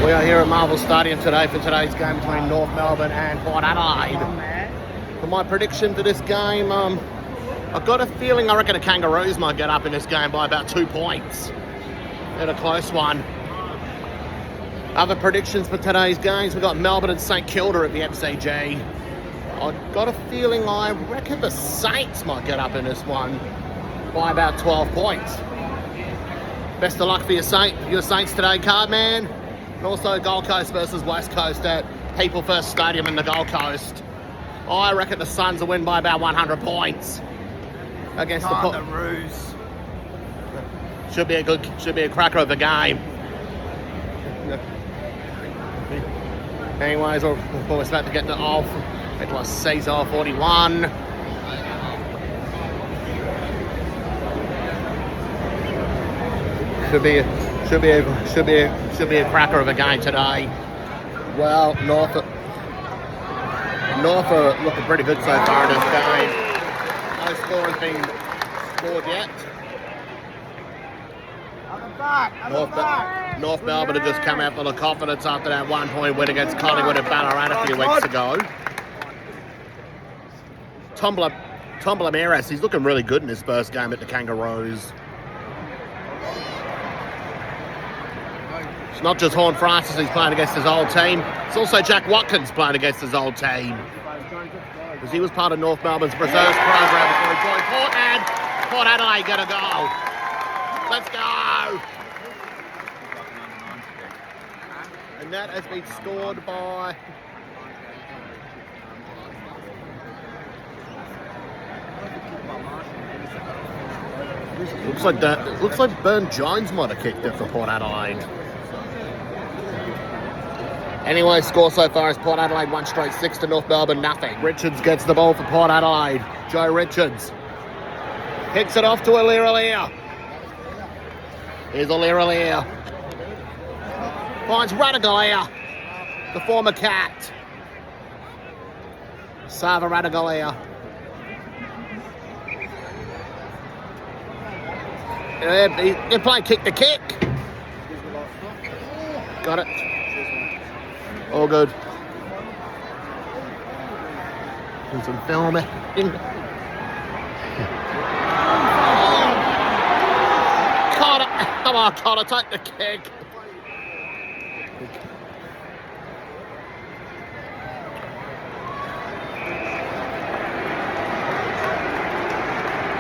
We are here at Marvel Stadium today for today's game between North Melbourne and Port Adelaide. For my prediction for this game, I've got a feeling I reckon the Kangaroos might get up in this game by about 2 points. In a close one. Other predictions for today's games, we've got Melbourne and St Kilda at the MCG. I've got a feeling I reckon the Saints might get up in this one by about 12 points. Best of luck for your Saints today, Cardman. And also Gold Coast versus West Coast at People First Stadium in the Gold Coast. I reckon the Suns will win by about 100 points against the Roos. Should be a cracker of the game. Anyways, we're about to get to off. Nicholas Caesar 41. Should be a cracker of a game today. Well, North are looking pretty good so far in this game. No score has been scored yet. North Melbourne have just come out full of confidence after that 1 point win against Collingwood at Ballarat a few weeks ago. Tumbler Maris, he's looking really good in his first game at the Kangaroos. It's not just Horn Francis he's playing against his old team. It's also Jack Watkins playing against his old team. Because he was part of North Melbourne's reserves program before he joined Port, and Port Adelaide gonna go. Let's go! And that has been scored by... Looks like Burn Jones might have kicked it for Port Adelaide. Anyway, score so far is Port Adelaide 1 straight 6 to North Melbourne nothing. Richards gets the ball for Port Adelaide. Joe Richards kicks it off to Alira. Here's Alira. Finds Radaglia, the former Cat. Sava Radaglia. They're playing kick the kick. Got it. All good. Do some filming. Come on, Connor, take the kick.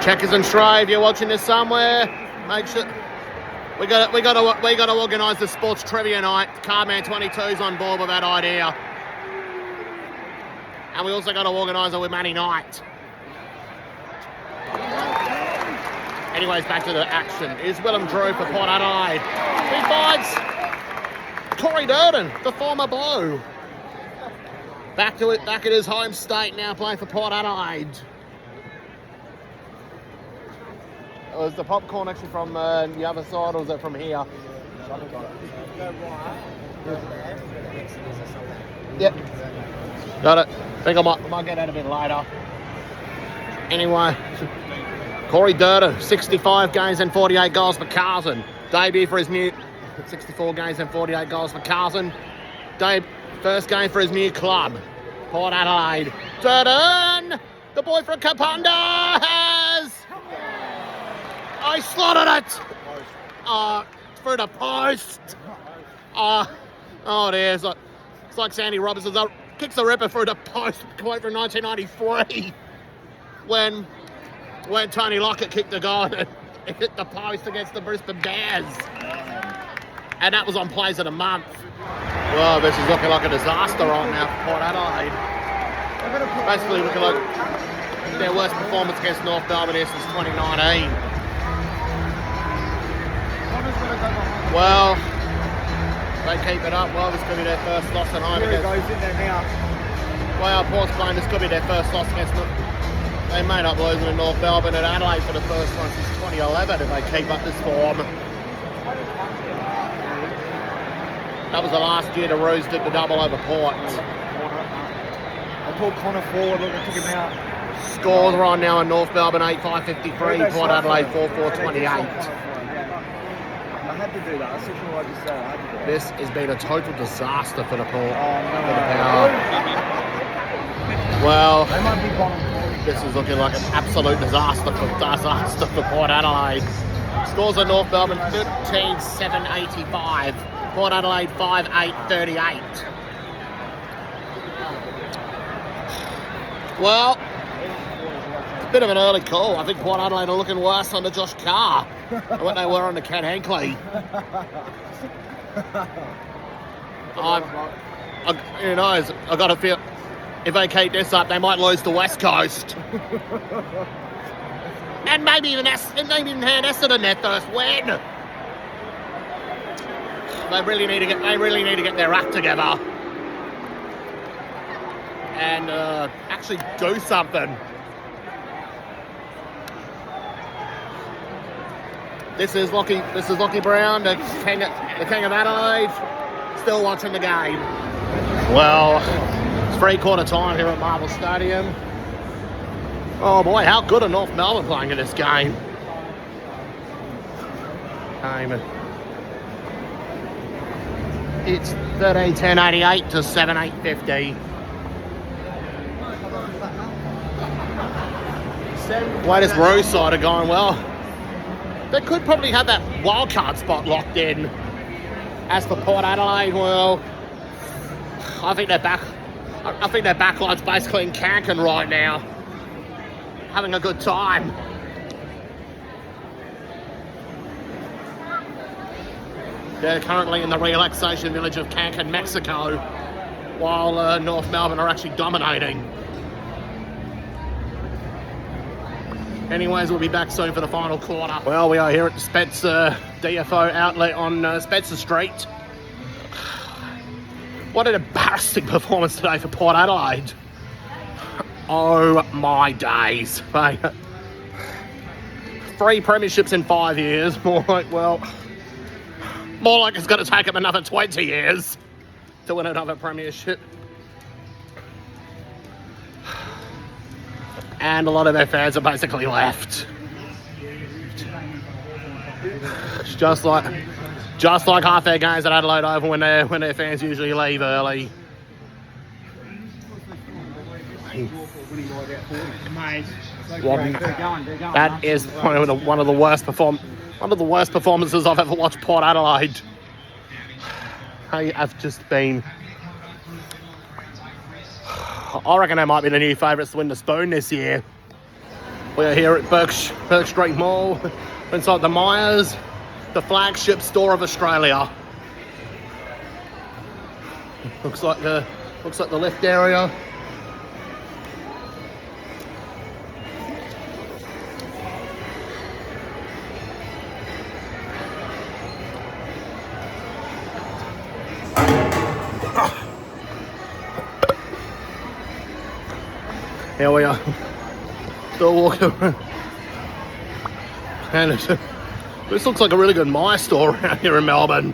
Checkers and Shrive, you're watching this somewhere. Make sure we got to organise the sports trivia night. Carman 22's on board with that idea, and we also got to organise it with Manny Knight. Anyways, back to the action. Is Willem Drew for Port Adelaide. He finds Corey Durden, the former Blue. Back at his home state now, playing for Port Adelaide. Was the popcorn actually from the other side, or was it from here? Yep. Got it. I think I might get that a bit later. Anyway, Corey Durden, 65 games and 48 goals for Carlton. Debut for his new 64 games and 48 goals for Carlton. First game for his new club, Port Adelaide. Durden, the boy from Kapunda has... I slotted it! Through the post! Oh dear, it's like Sandy Robertson kicks the ripper through the post, quote from 1993, when Tony Lockett kicked the goal and it hit the post against the Brisbane Bears. And that was on Plays of the Month. Well, this is looking like a disaster right now for Port Adelaide. Basically looking like their worst performance against North Melbourne since 2019. Well, they keep it up. Well, this could be their first loss at home against... Well, Port's playing, this could be their first loss against... They may not losing to North Melbourne and Adelaide for the first one since 2011 if they keep up this form. That was the last year the Roos did the double over Port. I pulled Connor forward, look, I took him out. Scores are on now in North Melbourne 8-5-53, Port Adelaide 4-4-28. had to do that. That's literally what I just said. I had to do it. This has been a total disaster for the Power. No. Well, They might be bottom. this is looking like an absolute disaster for Port Adelaide. Scores of North Melbourne 13-7-85. Port Adelaide 5-8-38. Well, it's a bit of an early call. I think Port Adelaide are looking worse under Josh Carr than what they were under Ken Hinkley. Who knows? I've got to feel if they keep this up, they might lose to West Coast. And maybe even hand Essendon their first win. They really need to get their act together and actually do something. This is Lachie Brown, the king of Adelaide, still watching the game. Well, it's three-quarter time here at Marvel Stadium. Oh boy, how good are North Melbourne playing in this game? It's 13-10-88 to 7-8-50. Latest Rose side are going well. They could probably have that wildcard spot locked in. As for Port Adelaide, well, I think their backline's basically in Cancan right now, having a good time. They're currently in the relaxation village of Cancan, Mexico, while North Melbourne are actually dominating. Anyways, we'll be back soon for the final quarter. Well, we are here at the Spencer DFO outlet on Spencer Street. What an embarrassing performance today for Port Adelaide. Oh my days. 3 premierships in 5 years. More like it's going to take them another 20 years to win another premiership. And a lot of their fans are basically left. It's just like half their games at Adelaide Oval when their fans usually leave early. That is one of the worst performances I've ever watched Port Adelaide. They have just been. I reckon they might be the new favourites to win the Spoon this year. We are here at Burke Street Mall, inside the Myers, the flagship store of Australia. Looks like the lift area. Here we are, still walking around. And this looks like a really good Myer store around here in Melbourne.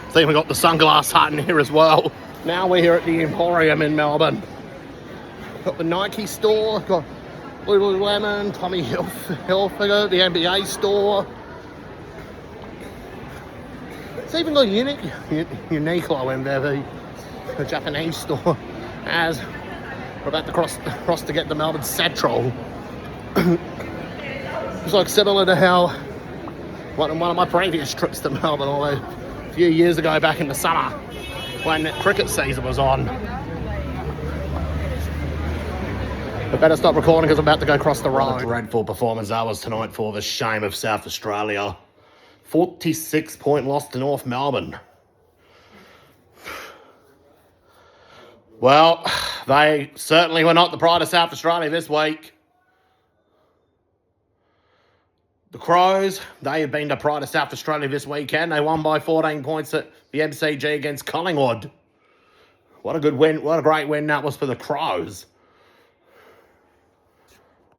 It's even got the Sunglass Hut in here as well. Now we're here at the Emporium in Melbourne. Got the Nike store, got Lululemon, Tommy Hilfiger, the NBA store. It's even got Uniqlo in there, the Japanese store, as we're about to cross to get the Melbourne Central. It's like similar to how one of my previous trips to Melbourne, although a few years ago back in the summer when cricket season was on. I better stop recording because I'm about to go across the road. What a dreadful performance that was tonight for the shame of South Australia. 46-point loss to North Melbourne. Well, they certainly were not the pride of South Australia this week. The Crows, they have been the pride of South Australia this weekend. They won by 14 points at the MCG against Collingwood. What a good win. What a great win that was for the Crows.